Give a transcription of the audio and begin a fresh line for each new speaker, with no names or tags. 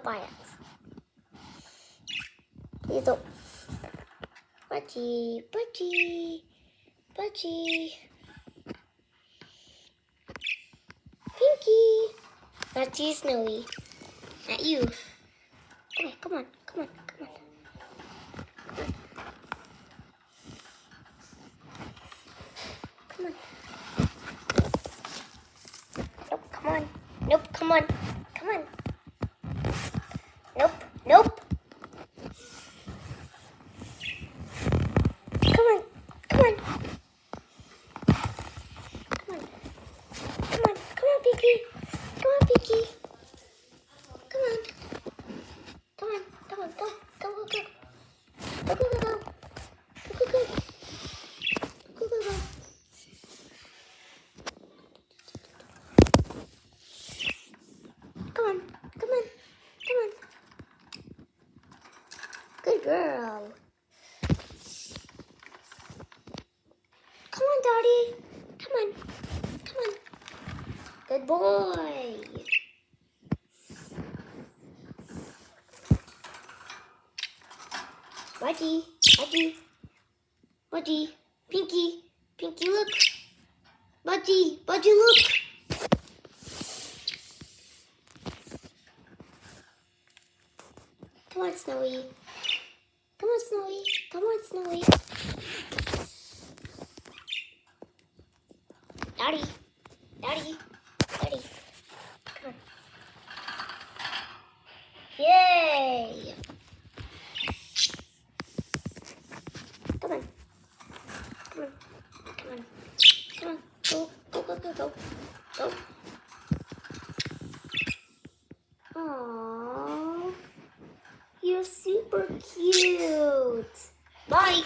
don't buy it. Please don't. Budgie, Budgie, Budgie. Pinky. Not you, Snowy. Not you. Okay, come on, come on, come on. Come on. Nope, come on. Nope, come on. Come on. Nope, nope. Come on, come on. Come on. Come on, come on, Pinky. Come on, Pinky. Come on. Come on, come on, go, go, go, go. Go, go, go, go. Go, go, go. Go, go, go. Come on, come on, come on. Good girl. Come on, Daddy. Come on, come on. Good boy. Budgie, Budgie, Budgie, Pinky, Pinky, look. Budgie, Budgie, look. Come on, Snowy. Come on, Snowy. Come on, Snowy. Daddy, Daddy, Daddy. Come on. Yay! Come on. Come on. Come on. Come on. Go, go, go, go, go. Go. Aww. You're super cute. Bye.